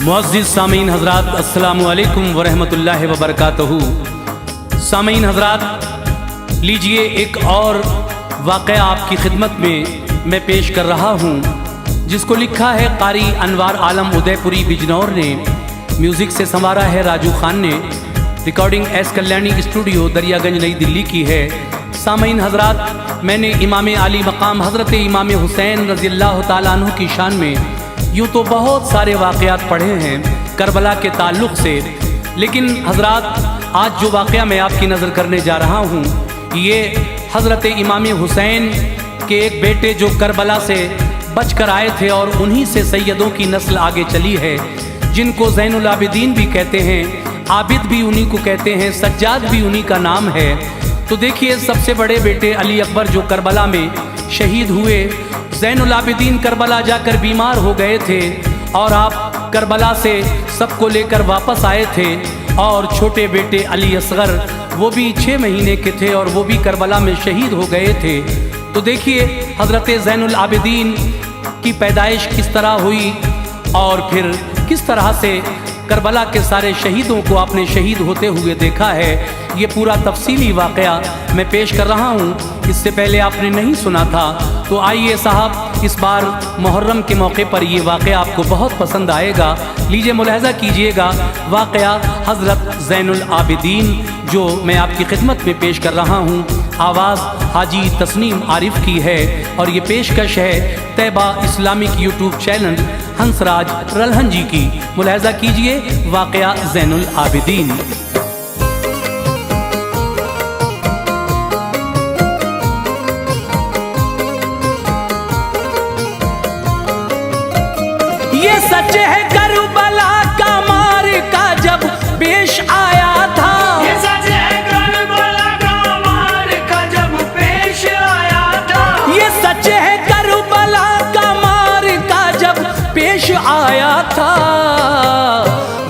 मुअज़्ज़िज़ सामीन हज़रात, अस्सलामु अलैकुम वरहमतुल्लाहि वबरकातुहू। सामीन हज़रात, लीजिए एक और वाक़या आपकी खिदमत में मैं पेश कर रहा हूँ, जिसको लिखा है क़ारी अनवार आलम उदयपुरी बिजनौर ने, म्यूज़िक से संवारा है राजू खान ने, recording S Kalyani studio Daryaganj नई दिल्ली की है। सामीन हज़रात, मैंने इमाम आली मकाम हज़रत इमाम हुसैन रज़ियल्लाहु ताला अन्हु की शान में यूँ तो बहुत सारे वाक़यात पढ़े हैं करबला के ताल्लुक़ से, लेकिन हज़रात आज जो वाक़या मैं आपकी नज़र करने जा रहा हूँ ये हज़रत इमाम हुसैन के एक बेटे जो करबला से बचकर आए थे और उन्हीं से सैयदों की नस्ल आगे चली है, जिनको ज़ैनुल आबिदीन भी कहते हैं, आबिद भी उन्हीं को कहते हैं, सज्जाद भी उन्हीं का नाम है। तो देखिए, सबसे बड़े बेटे अली अकबर जो करबला में शहीद हुए, ज़ैनुल आबिदीन करबला जाकर बीमार हो गए थे और आप करबला से सबको लेकर वापस आए थे, और छोटे बेटे अली असगर वो भी 6 महीने के थे और वो भी करबला में शहीद हो गए थे। तो देखिए हज़रत ज़ैनुल आबिदीन की पैदाइश किस तरह हुई और फिर किस तरह से करबला के सारे शहीदों को आपने शहीद होते हुए देखा है। ये पूरा तफसीली वाक़या मैं पेश कर रहा हूँ, इससे पहले आपने नहीं सुना था। तो आइए साहब, इस बार मुहर्रम के मौके पर ये वाक़या आपको बहुत पसंद आएगा। लीजिए मुलाहज़ा कीजिएगा वाक़या हज़रत ज़ैनुल आबिदीन जो मैं आपकी खिदमत में पेश कर रहा हूँ। आवाज़ हाजी तस्नीम आरिफ की है और ये पेशकश है Taiba Islamic YouTube channel Hansraj Ralhan ji की। मुलाहज़ा कीजिए वाक़या ज़ैनुल आबिदीन। ये सच है करबला का मारका जब पेश आया था, ये सच है करबला का मारका जब पेश आया था, ये सच है करबला का मारका जब पेश आया था।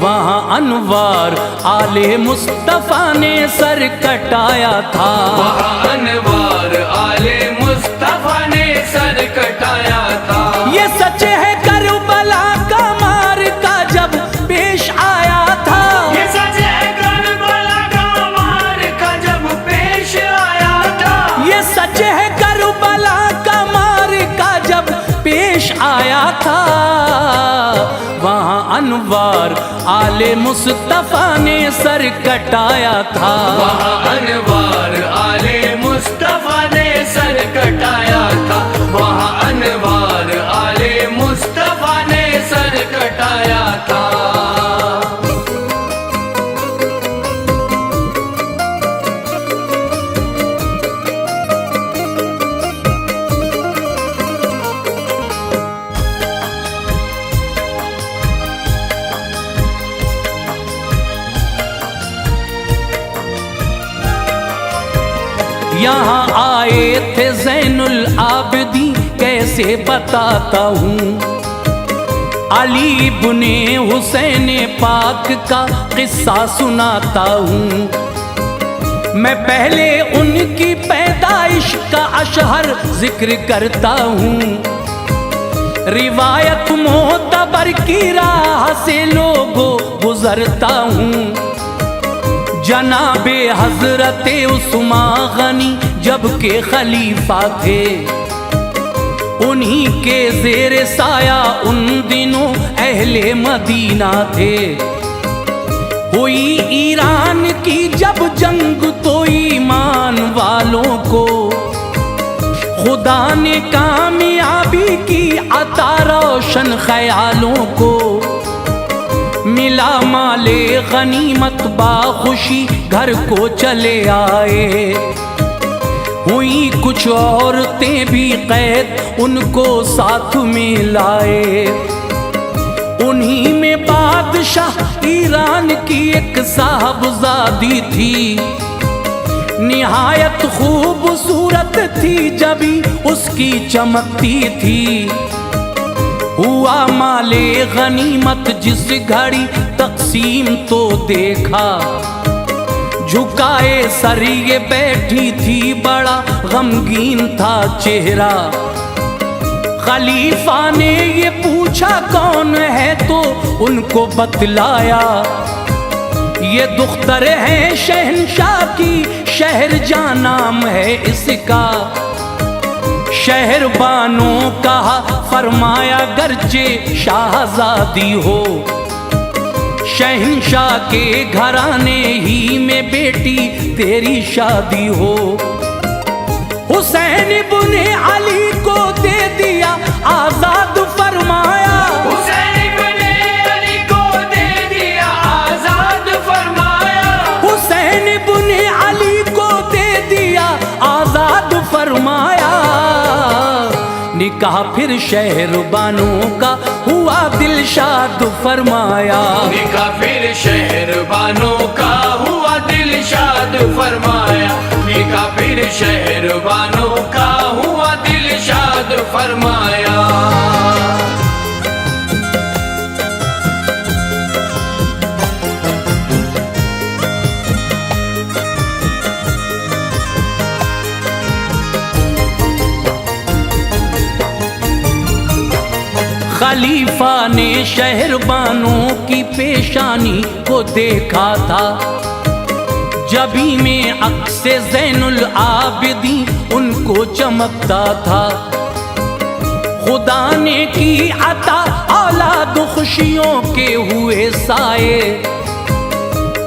वहाँ अनवार आले मुस्तफ़ा ने सर कटाया था, वहाँ अनवार आले मुस्तफ़ा ने सर कटाया था। ये सच है करबला का मारका जब पेश आया था, ये सच है करबला का मारका जब पेश आया था, ये सच है करबला का मारका जब पेश आया था। वहाँ अनवार आले मुस्तफ़ा ने सर कटाया था, वहाँ अनवार आले मुस्तफ़ा ने सर कटाया था, वहाँ अनवार आले मुस्तफ़ा ने सर कटाया था। यहाँ आए थे ज़ैनुल आबिदीन कैसे बताता हूँ, अली इब्ने हुसैन पाक का किस्सा सुनाता हूँ। मैं पहले उनकी पैदाइश का अशहर जिक्र करता हूँ, रिवायत मोतबर की राह से लोगों गुजरता हूँ। जनाबे हजरते उस्मा गनी जब के खलीफा थे, उन्हीं के ज़ेरे साया उन दिनों अहले मदीना थे। हुई ईरान की जब जंग तो ईमान वालों को खुदा ने कामयाबी की अता रोशन ख्यालों को। मिला माले गनीमत बाखुशी घर को चले आए, हुई कुछ औरतें भी कैद उनको साथ में लाए। उन्हीं में बादशाह ईरान की एक साहबजादी थी, निहायत खूबसूरत थी जबी उसकी चमकती थी। हुआ माले गनीमत जिस घड़ी तकसीम तो देखा, झुकाए सर ये बैठी थी बड़ा गमगीन था चेहरा। खलीफा ने ये पूछा पूछा कौन है तो उनको बतलाया, ये दुख्तर है शहंशाह की, शहर जा नाम है इसका। शहर बानो कहा फरमाया गर्जे शाहजादी हो, शहंशाह के घराने ही में बेटी तेरी शादी हो। हुसैन इब्ने अली को दे दिया आजाद फरमाया, हुसैन इब्ने अली को दे दिया आजाद फरमाया, हुसैन इब्ने अली को दे दिया आजाद फरमाया। निकाह फिर शहर बानो का हुआ दिलशाद फरमाया, निकाह फिर शहर बानो का हुआ दिलशाद फरमाया, निकाह फिर शहर बानो का हुआ दिलशाद फरमाया। खलीफा ने शहरबानों की पेशानी को देखा था, जबी में अक्से ज़ैनुल आबिदी उनको चमकता था। खुदा ने की अता औलाद खुशियों के हुए साए,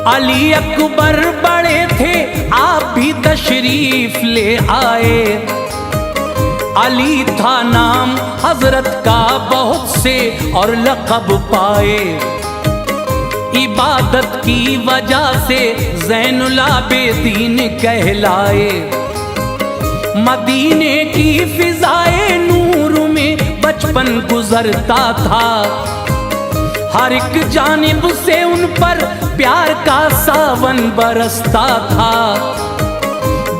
अली अकबर बड़े थे आप भी तशरीफ ले आए। अली था नाम हजरत का बहुत से और लक़ब पाए, इबादत की वजह से ज़ैनुल आबिदीन कहलाए। मदीने की फिजाए नूर में बचपन गुजरता था, हर एक जानिब से उन पर प्यार का सावन बरसता था।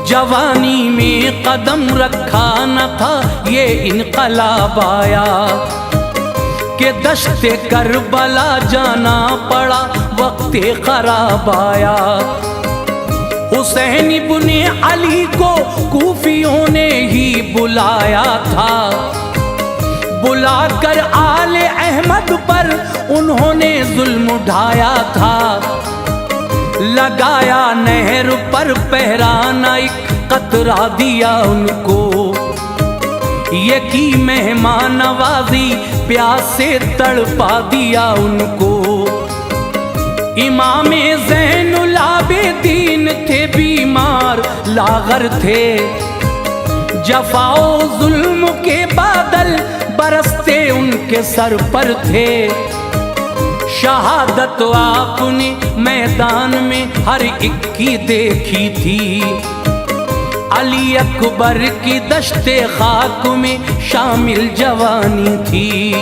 जवानी में कदम रखा न था ये इनकलाब आया, कि दश्ते करबला जाना पड़ा वक्ते खराब आया। हुसैन इब्ने अली को कूफियों ने ही बुलाया था, बुलाकर आले अहमद पर उन्होंने जुल्म उठाया था। लगाया नहर पर पहरा न एक कतरा दिया उनको, ये की मेहमान नवाजी प्यास से तड़पा दिया उनको। इमामे ज़ैनुल आबिदीन थे बीमार लागर थे, जफाओ जुल्म के बादल बरसते उनके सर पर थे। शहादत आपने मैदान में हर एक की देखी थी, अली अकबर की दश्ते खाक में शामिल जवानी थी।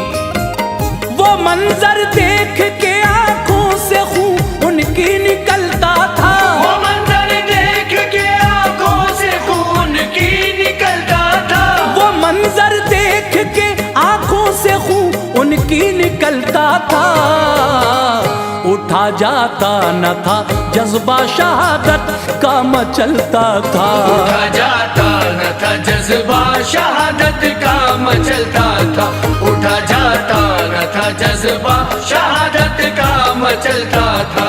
वो मंजर देख के आंखों से खून उनकी निकलता था, वो मंजर देख के आंखों से खून की निकलता था, वो मंजर देख के आंखों से खून उनकी निकलता था। उठा जाता न था जज्बा शहादत का मचलता था, उठा जाता न था जज्बा शहादत का मचलता था, उठा जाता न था जज्बा शहादत का मचलता था।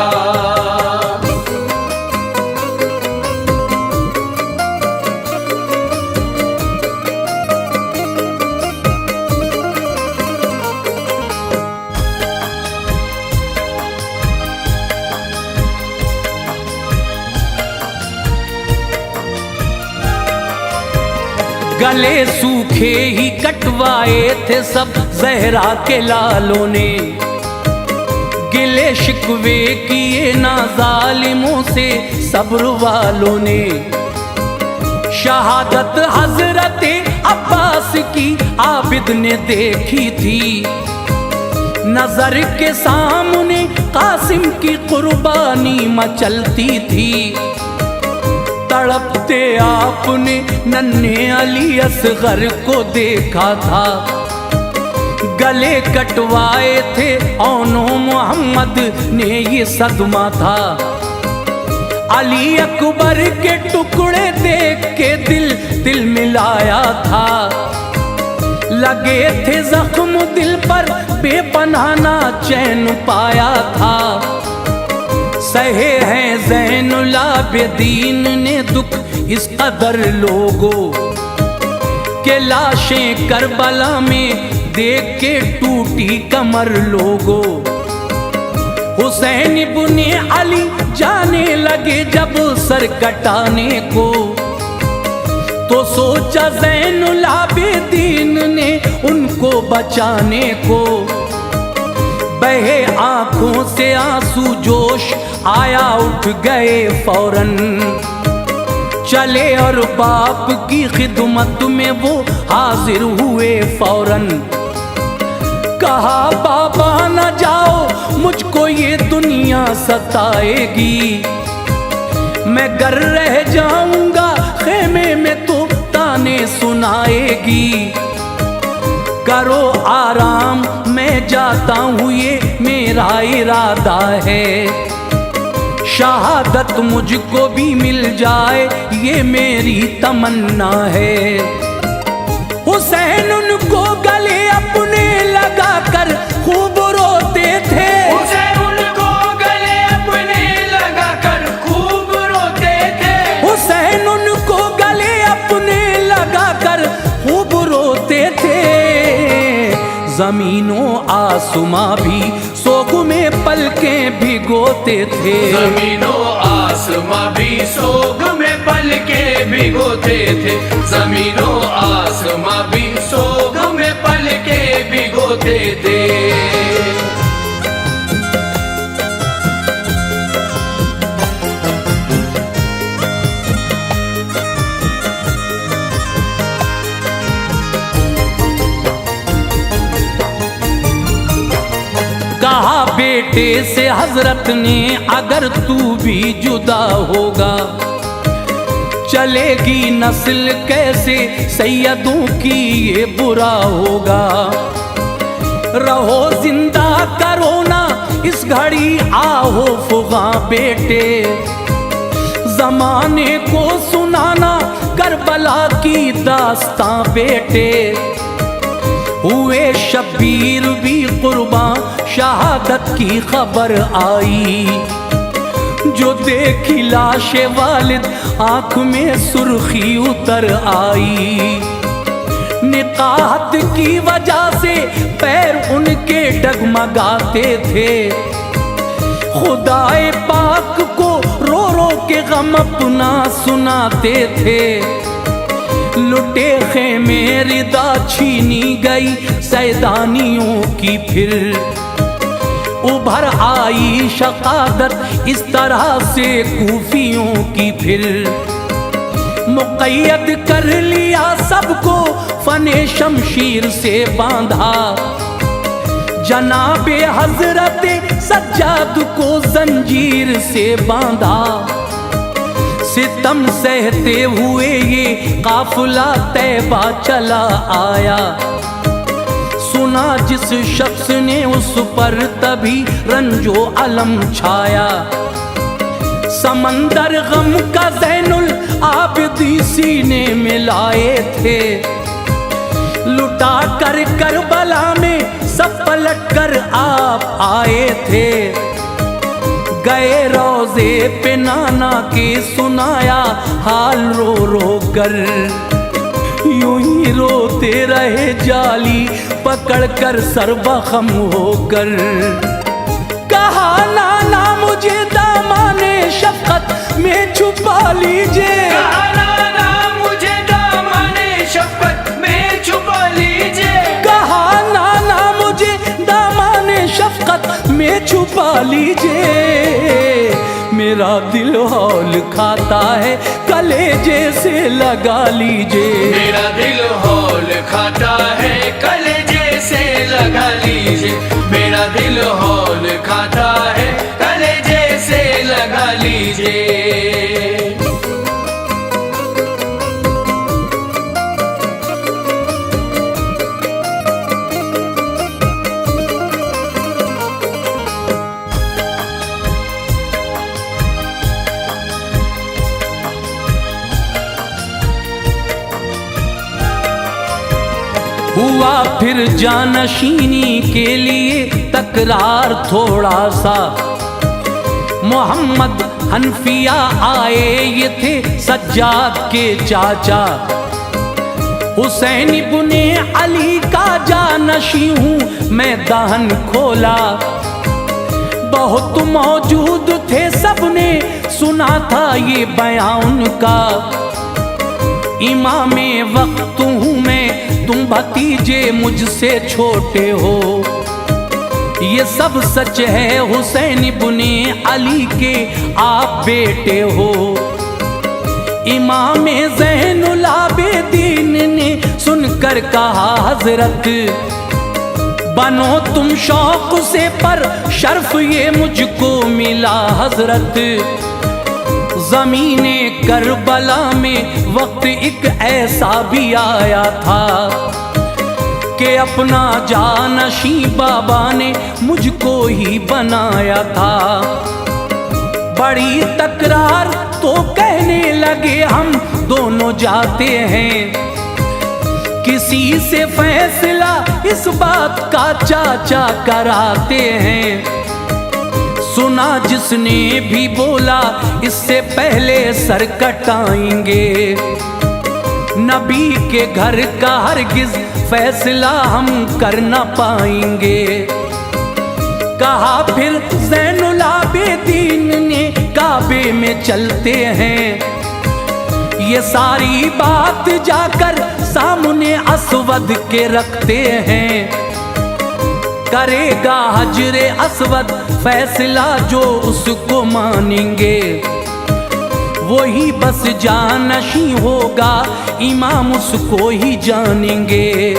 गले सूखे ही कटवाए थे सब ज़हरा के लालों ने, गिले शिकवे किए ना जालिमों से सब्र वालों ने। शहादत हजरत अब्बास की आबिद ने देखी थी, नजर के सामने कासिम की कुर्बानी मचलती थी। तड़पते आपने नन्हे अली असगर को देखा था, गले कटवाए थे औनो मोहम्मद ने ये सदमा था। अली अकबर के टुकड़े देख के दिल मिलाया था, लगे थे जख्म दिल पर बेपनाह चैन पाया था। सहे हैं ज़ैनुल आबिदीन ने दुख इस कदर लोगों के लाशें करबला में देख के टूटी कमर लोगों। हुसैन इब्ने अली जाने लगे जब सर कटाने को, तो सोचा ज़ैनुल आबिदीन ने उनको बचाने को। बहे आंखों से आंसू जोश आया उठ गए फौरन, चले और बाप की खिदमत में वो हाजिर हुए फौरन। कहा बाबा न जाओ मुझको ये दुनिया सताएगी, मैं घर रह जाऊंगा खेमे में तो ताने सुनाएगी। करो आराम मैं जाता हूँ ये मेरा इरादा है, शहादत मुझको भी मिल जाए ये मेरी तमन्ना है। हुसैन उनको गले अपने लगा कर खूब रोते थे, हुसैन उनको गले अपने लगा कर खूब रोते थे। हुसैन उनको गले अपने लगा कर खूब रोते थे। जमीनों आसमां भी सोग में पलकें भिगोते थे, जमीनों आसमां भी सोग में पलकें भिगोते थे। जमीनों आसमां भी सोग में पलकें भिगोते थे। कहा बेटे से हजरत ने अगर तू भी जुदा होगा, चलेगी नस्ल कैसे सैयदों की ये बुरा होगा। रहो जिंदा करो ना इस घड़ी आहो फुगा बेटे, जमाने को सुनाना करबला की दास्तां बेटे। हुए शब्बीर भी कुर्बान शहादत की खबर आई, जो देखी लाशे वालिद आंख में सुर्खी उतर आई। निकाहत की वजह से पैर उनके डगमगाते थे, खुदाए पाक को रो रो के गम अपना सुनाते थे। लुटे खेमे रिदा छीनी गई सैदानियों की, फिर उभर आई शकादत इस तरह से कूफियों की। फिर मुक़य्यद कर लिया सबको फने शमशीर से बांधा, जनाबे हजरत सज्जाद को जंजीर से बांधा। सितम सहते हुए ये काफिला तैबा चला आया, सुना जिस शख्स ने उस पर तभी रंजो अलम छाया। समंदर गम का ज़ैनुल आबिदी सीने में लाए थे, लुटा कर करबला में सब पलट कर आप आए थे। गए रोजे पे नाना के सुनाया हाल रो रो कर, यूं ही रोते रहे जाली पकड़ कर सरबखम होकर। कहा नाना मुझे दामाने शफ़क़त में छुपा लीजिए, कहा नाना मुझे दामाने शफ़क़त में छुपा लीजिए। कहा नाना मुझे दामाने शफ़क़त में छुपा लीजिए। मेरा दिल हौल खाता है कलेजे से लगा लीजिए, मेरा दिल हौल खाता है कलेजे से लगा लीजिए। मेरा दिल हौल खाता है कलेजे से लगा लीजिए। हुआ फिर जानशीनी के लिए तकरार थोड़ा सा। मोहम्मद हनफिया आए, ये थे सज्जाद के चाचा। हुसैन इब्ने अली का जानशी हूँ मैं, दाहन खोला। बहुत मौजूद थे, सबने सुना था ये बयान उनका। इमामे वक्त हूँ मैं, तुम भतीजे मुझसे छोटे हो। ये सब सच है हुसैन इब्ने अली के आप बेटे हो। इमामे ज़ैनुल आबिदीन ने सुनकर कहा हजरत, बनो तुम शौक से, पर शर्फ ये मुझको मिला हजरत। ज़मीने करबला में वक्त एक ऐसा भी आया था कि अपना जानशी बाबा ने मुझको ही बनाया था। बड़ी तकरार तो कहने लगे हम दोनों जाते हैं, किसी से फैसला इस बात का चाचा कराते हैं। सुना जिसने भी बोला इससे पहले सर कटाएंगे, नबी के घर का हरगिज फैसला हम कर न पाएंगे। कहा फिर ज़ैनुल आबिदीन ने, काबे में चलते हैं, ये सारी बात जाकर सामने असवद के रखते हैं। करेगा हजरे असवद फैसला जो उसको मानेंगे, वही बस जानशी होगा, इमाम उसको ही जानेंगे।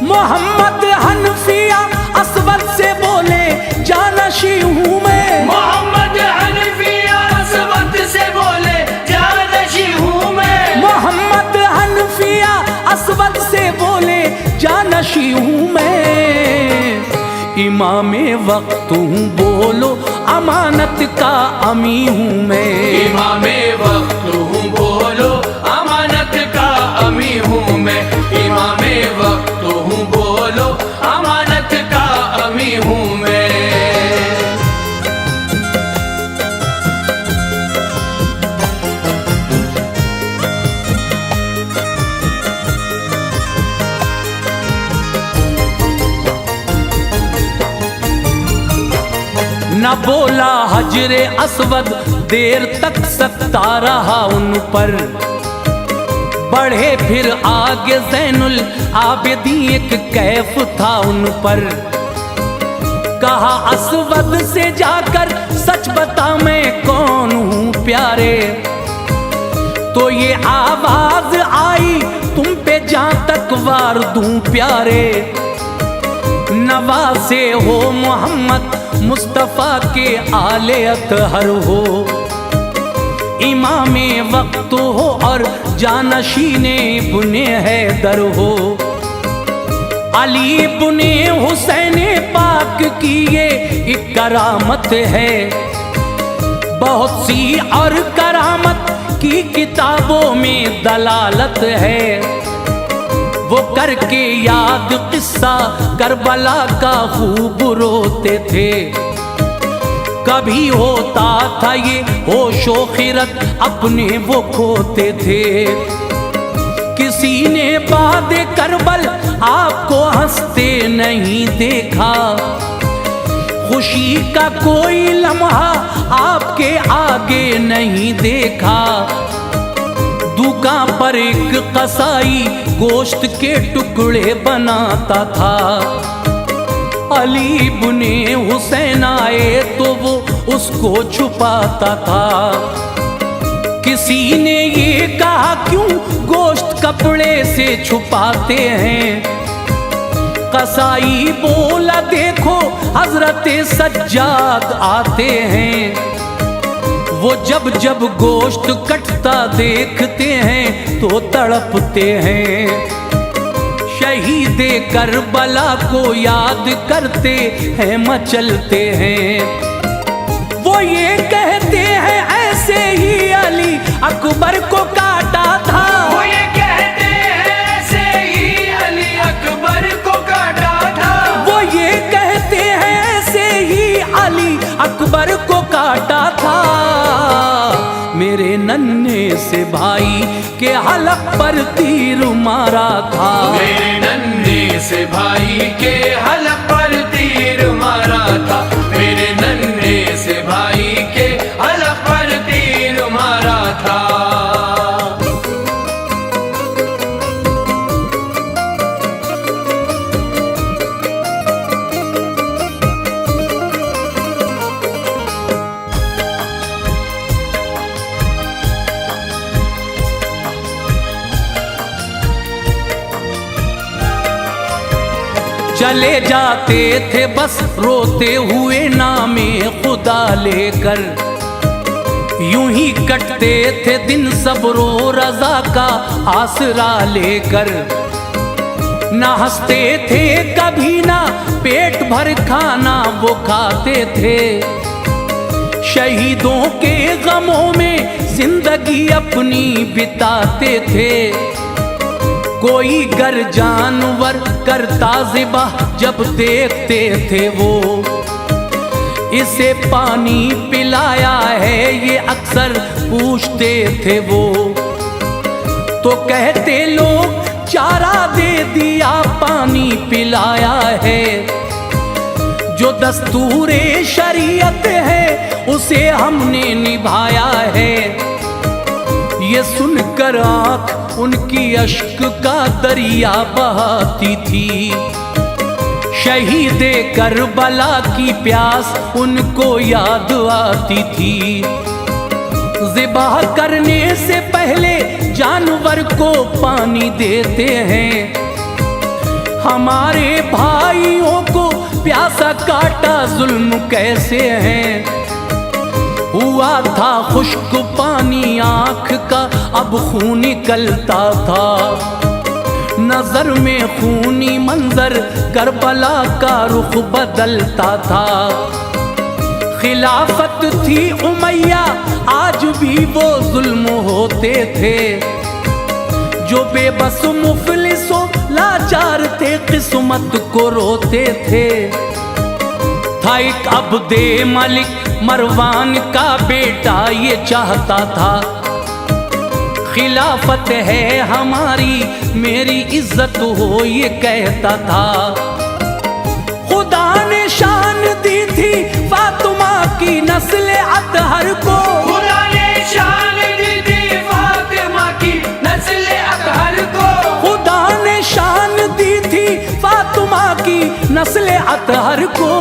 मोहम्मद हनफिया असवद से बोले, जानशी हूँ मैं। मोहम्मद हनफिया असवद से बोले, जानशी हूँ मैं। मोहम्मद हनफिया असवद से बोले, जानशी हूँ मैं। इमामे वक्त हूँ, बोलो अमानत का अमी हूँ मैं। इमामे वक्त हूँ, बोलो अमानत का अमी हूँ मैं। इमामे वक्त हूँ, बोलो अमानत का अमी हूँ मैं। न बोला हजरे असवद, देर तक सकता रहा उन पर। बढ़े फिर आगे ज़ैनुल आबिदीन, एक कैफ था उन पर। कहा असवद से जाकर सच बता मैं कौन हूँ प्यारे। तो ये आवाज आई, तुम पे जहाँ तक वार दूं प्यारे। नवासे हो मोहम्मद मुस्तफ़ा के आले अतहर हो, इमामे वक्त हो और जानशीने इब्ने हैदर हो। अली इब्ने हुसैन पाक की ये एक करामत है, बहुत सी और करामत की किताबों में दलालत है। वो करके याद किस्सा करबला का खूब रोते थे। कभी होता था ये होशो खिरत अपने वो खोते थे। किसी ने बाद करबल आपको हंसते नहीं देखा, खुशी का कोई लम्हा आपके आगे नहीं देखा। दुकान पर एक कसाई गोश्त के टुकड़े बनाता था। अली इब्ने हुसैन आए तो वो उसको छुपाता था। किसी ने ये कहा क्यों गोश्त कपड़े से छुपाते हैं। कसाई बोला देखो हजरत सज्जाद आते हैं, वो जब जब गोश्त कटता देखते हैं तो तड़पते हैं। शहीदे करबला को याद करते हैं मचलते हैं। वो ये कहते हैं ऐसे ही अली अकबर को काटा था। वो ये कहते हैं ऐसे ही अली मेरे नन्हे से भाई के हलक पर तीर मारा था। मेरे नन्हे से भाई के हलक पर तीर मारा था। मेरे नन्हे से भाई के हलक पर तीर मारा था। चले जाते थे बस रोते हुए नामे खुदा लेकर, यूं ही कटते थे दिन सब्रो रजा का आसरा लेकर। ना हंसते थे कभी ना पेट भर खाना वो खाते थे, शहीदों के गमों में जिंदगी अपनी बिताते थे। कोई गर जानवर करता ज़िबा जब देखते थे वो, इसे पानी पिलाया है ये अक्सर पूछते थे वो। तो कहते लोग चारा दे दिया पानी पिलाया है, जो दस्तूरे शरीयत है उसे हमने निभाया है। ये सुनकर आँख उनकी अश्क का दरिया बहाती थी, शहीदे करबला की प्यास उनको याद आती थी। ज़िबाह करने से पहले जानवर को पानी देते हैं, हमारे भाइयों को प्यासा काटा जुल्म कैसे हैं। हुआ था खुश्क पानी आँख का अब खून निकलता था, नजर में खूनी मंजर करबला का रुख बदलता था। खिलाफत थी उमैया आज भी वो जुल्म होते थे, जो बेबस मुफलिसों लाचार थे किस्मत को रोते थे। था एक अब्दे मलिक मरवान का बेटा ये चाहता था, खिलाफत है हमारी मेरी इज्जत हो ये कहता था। खुदा ने शान दी थी फातिमा की नस्ल अतहर को, खुदा ने शान दी थी फातिमा की नस्ल अतहर को। खुदा ने शान दी थी फातिमा की नस्ल अतहर को।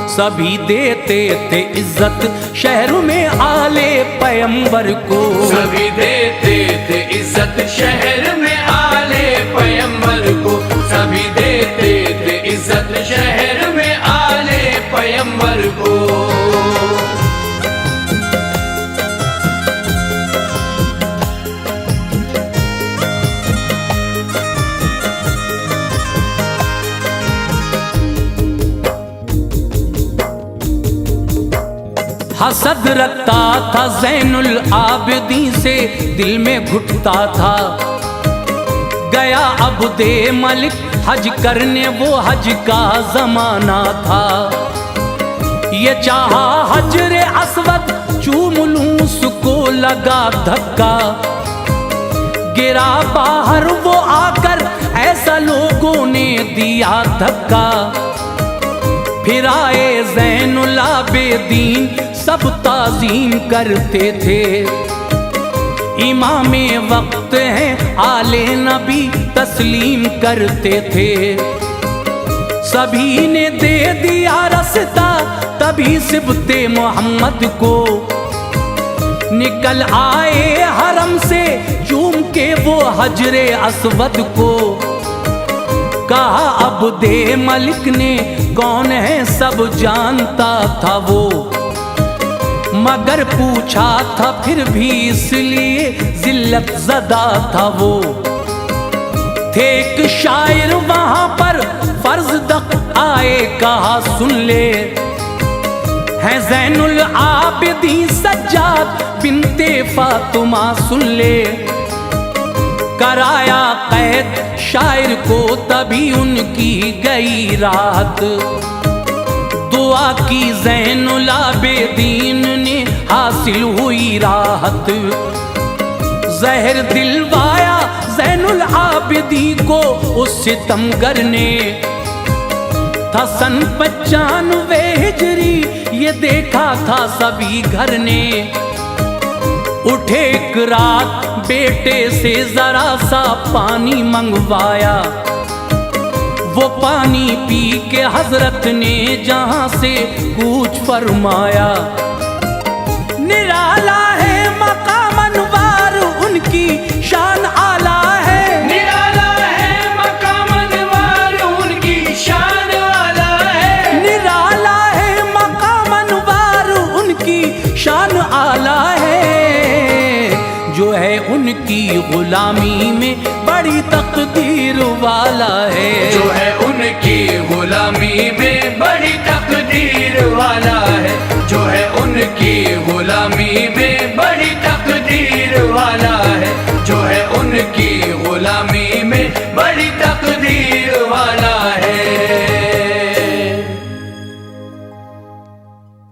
सभी देते थे इज्जत शहर में आले पैगंबर को, सभी देते थे इज्जत शहर में आले पैगंबर को। सभी देते थे इज्जत शहर में आले पैगंबर को। हसद रखता था ज़ैनुल आबिदीन से दिल में घुटता था। गया अब्दे मलिक हज करने वो हज का जमाना था। ये चाहा हजरे अस्वद चूम लूं उसको लगा धक्का, गिरा बाहर वो आकर ऐसा लोगों ने दिया धक्का। फिर आए ज़ैनुल आबिदीन सब ताज़ीम करते थे, इमामे वक्त हैं आले नबी तस्लीम करते थे। सभी ने दे दिया रास्ता तभी सिबते मोहम्मद को, निकल आए हरम से चूम के वो हजरे अस्वद को। कहा अब्दे मलिक ने कौन है सब जानता था वो, मगर पूछा था फिर भी इसलिए जिल्लत ज़दा था वो। थे एक शायर वहां पर फर्ज दक आए कहा सुन ले, है ज़ैनुल आबिदीन सज्जाद बिनते फातिमा सुन ले। कराया कैद शायर को तभी उनकी गई रात, दुआ की ज़ैनुल आबिदीन ने हासिल हासिल हुई राहत। जहर दिलवाया ज़ैनुल आबिदी को उस सितमगर ने। था सन 95 हिजरी, ये देखा था सभी घर ने। उठे एक रात बेटे से जरा सा पानी मंगवाया। वो पानी पी के हजरत ने जहां से कूच फरमाया। निराला है मकाम अनवार, उनकी शान आला है। निराला है मकाम अनवार, उनकी शान आला है। निराला है मकाम अनवार, उनकी शान आला है। जो है उनकी गुलामी में बड़ी तकदीर वाला है। जो है उनकी गुलामी में बड़ी तकदीर वाला है। जो है उनकी गुलामी में बड़ी तकदीर वाला है। जो है उनकी गुलामी में बड़ी तकदीर